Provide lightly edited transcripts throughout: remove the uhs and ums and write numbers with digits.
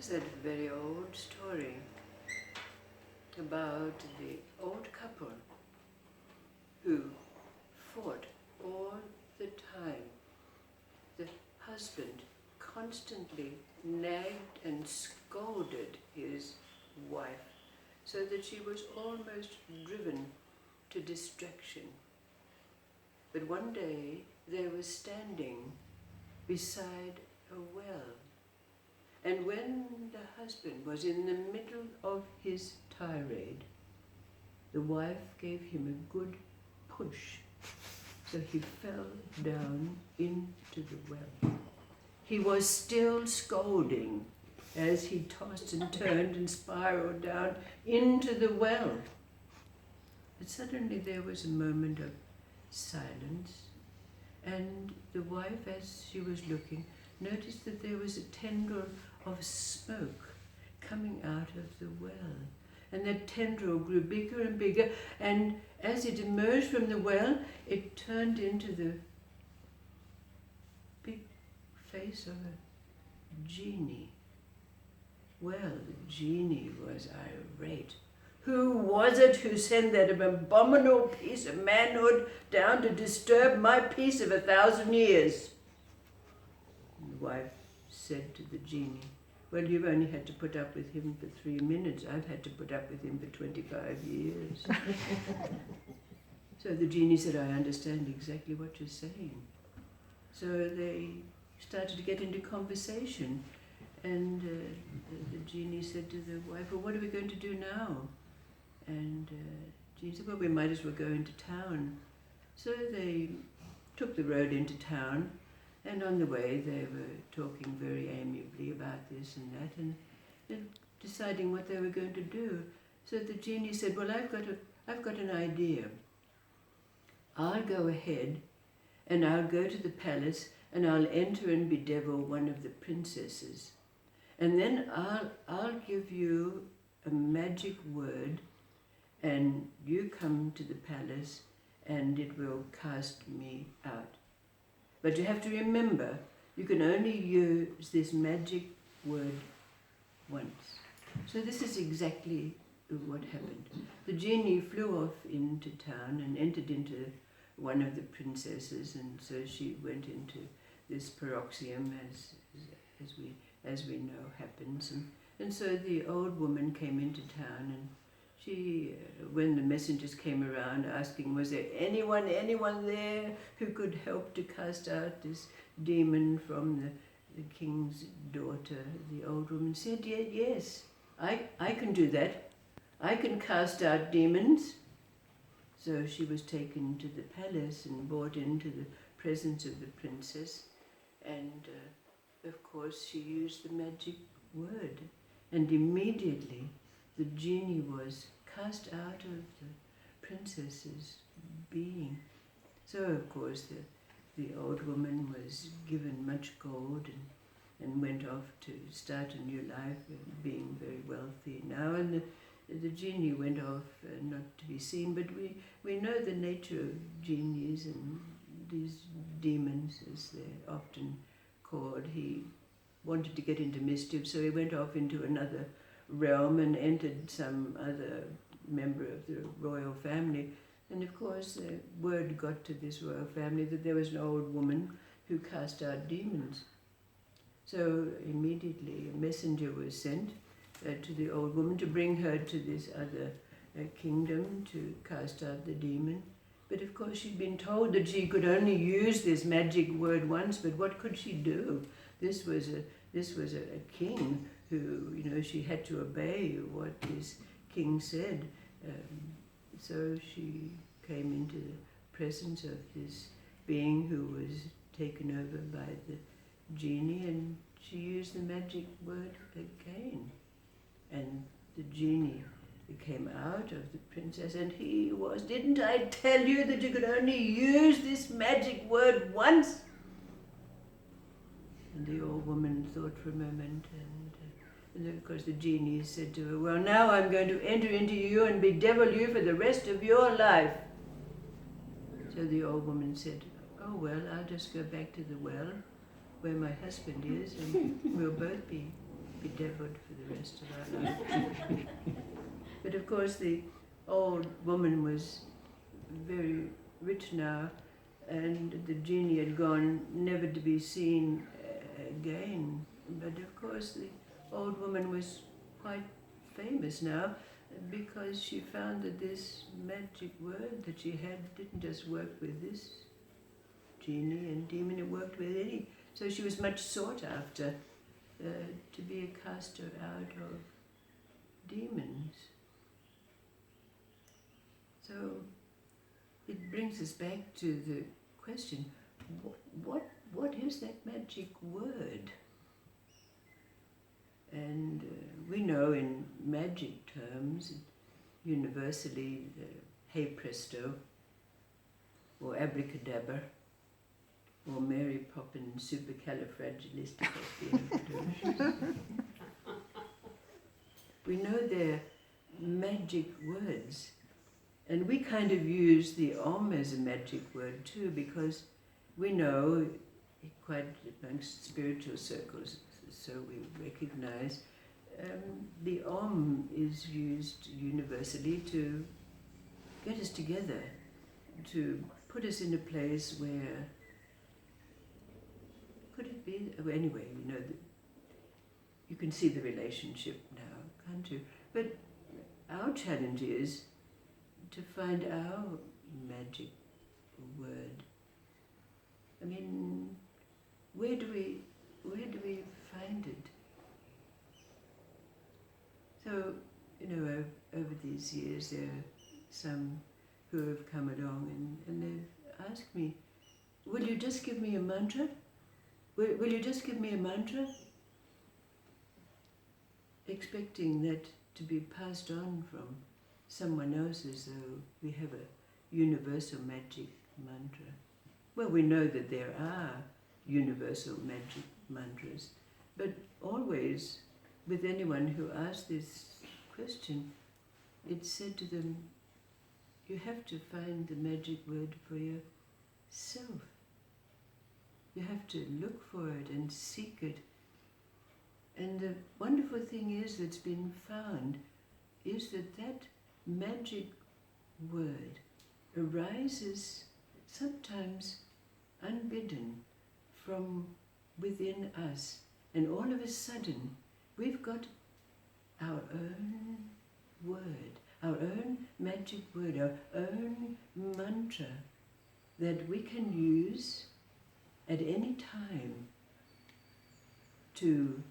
Is a very old story about the old couple who fought all the time. The husband constantly nagged and scolded his wife so that she was almost driven to distraction. But one day they were standing beside a well, and when the husband was in the middle of his tirade, the wife gave him a good push, so he fell down into the well. He was still scolding as he tossed and turned and spiraled down into the well. But suddenly there was a moment of silence, and the wife, as she was looking, noticed that there was a tendril of smoke coming out of the well. And that tendril grew bigger and bigger, and as it emerged from the well, it turned into the big face of a genie. Well, the genie was irate. Who was it who sent that abominable piece of manhood down to disturb my peace of 1,000 years? And the wife said to the genie, well, you've only had to put up with him for 3 minutes. I've had to put up with him for 25 years. So the genie said, I understand exactly what you're saying. So they started to get into conversation. And the genie said to the wife, well, what are we going to do now? And genie said, well, we might as well go into town. So they took the road into town, and on the way they were talking very amiably about this and that, and deciding what they were going to do. So the genie said, well, I've got an idea. I'll go ahead and I'll go to the palace and I'll enter and bedevil one of the princesses. And then I'll give you a magic word, and you come to the palace and it will cast me out. But you have to remember, you can only use this magic word once. So this is exactly what happened. The genie flew off into town and entered into one of the princesses, and so she went into this paroxysm, as we know happens. And so the old woman came into town, and she, when the messengers came around asking, was there anyone there who could help to cast out this demon from the king's daughter? The old woman said, yes, I can do that. I can cast out demons. So she was taken to the palace and brought into the presence of the princess, and of course she used the magic word, and immediately the genie was cast out of the princess's being. So of course the old woman was given much gold and went off to start a new life, being very wealthy now, and the genie went off not to be seen. But we know the nature of genies and these demons, as they're often called. He wanted to get into mischief, so he went off into another realm and entered some other member of the royal family. And of course the word got to this royal family that there was an old woman who cast out demons. So immediately a messenger was sent to the old woman to bring her to this other kingdom to cast out the demon. But of course she'd been told that she could only use this magic word once, but what could she do? This was a king who, she had to obey what this king said. So she came into the presence of this being who was taken over by the genie, and she used the magic word again. And the genie came out of the princess, and he was, didn't I tell you that you could only use this magic word once? And the old woman thought for a moment, and of course the genie said to her, well, now I'm going to enter into you and bedevil you for the rest of your life. So the old woman said, oh well, I'll just go back to the well where my husband is, and we'll both be bedevilled for the rest of our life. But of course the old woman was very rich now, and the genie had gone, never to be seen again. But of course the old woman was quite famous now, because she found that this magic word that she had didn't just work with this genie and demon, it worked with any. So she was much sought after to be a caster out of demons. So it brings us back to the question, what is that magic word? And we know in magic terms, universally, hey presto, or abracadabra, or Mary Poppins supercalifragilisticexpialidocious. We know they're magic words, and we kind of use the Om as a magic word too, because we know, quite amongst spiritual circles, so we recognize the Om is used universally to get us together, to put us in a place where, could it be, well, anyway, you know, you can see the relationship now, can't you? But our challenge is to find our magic word. I mean, where do we find it? So, you know, over these years there are some who have come along and they've asked me, will you just give me a mantra? Will you just give me a mantra? Expecting that to be passed on from someone else as though we have a universal magic mantra. Well, we know that there are universal magic mantras, but always with anyone who asks this question, it's said to them, you have to find the magic word for yourself. You have to look for it and seek it. And the wonderful thing is that's been found is that that magic word arises sometimes unbidden from within us. And all of a sudden, we've got our own word, our own magic word, our own mantra that we can use at any time to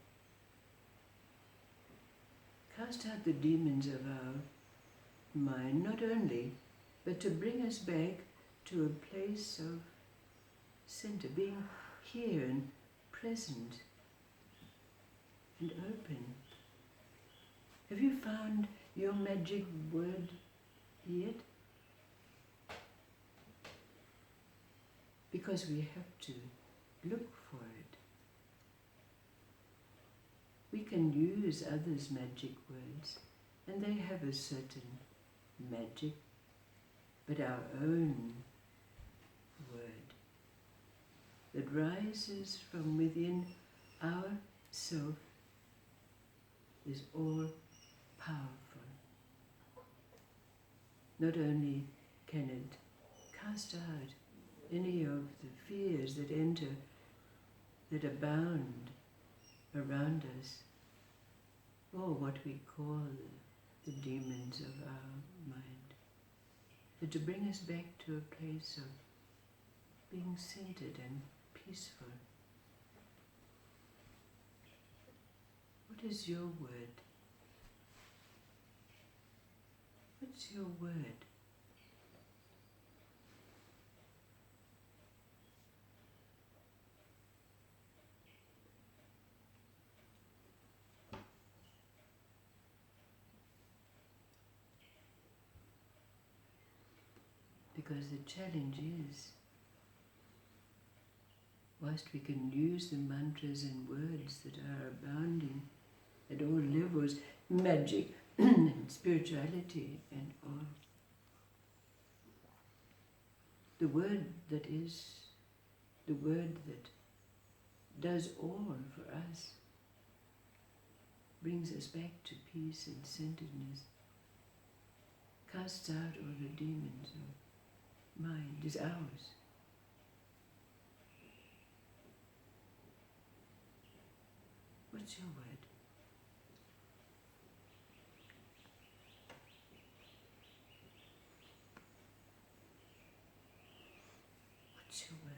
cast out the demons of our mind, not only, but to bring us back to a place of center, being here and present and open. Have you found your magic word yet? Because we have to look for it. We can use others' magic words, and they have a certain magic, but our own word that rises from within our self is all powerful. Not only can it cast out any of the fears that enter, that abound around us, or what we call the demons of our mind, but to bring us back to a place of being centered and peaceful. What is your word? What's your word? Because the challenge is, whilst we can use the mantras and words that are abounding at all levels, magic and spirituality and all, the word that is, the word that does all for us brings us back to peace and centeredness, casts out all the demons of mind, is ours. What's your word? What's your word?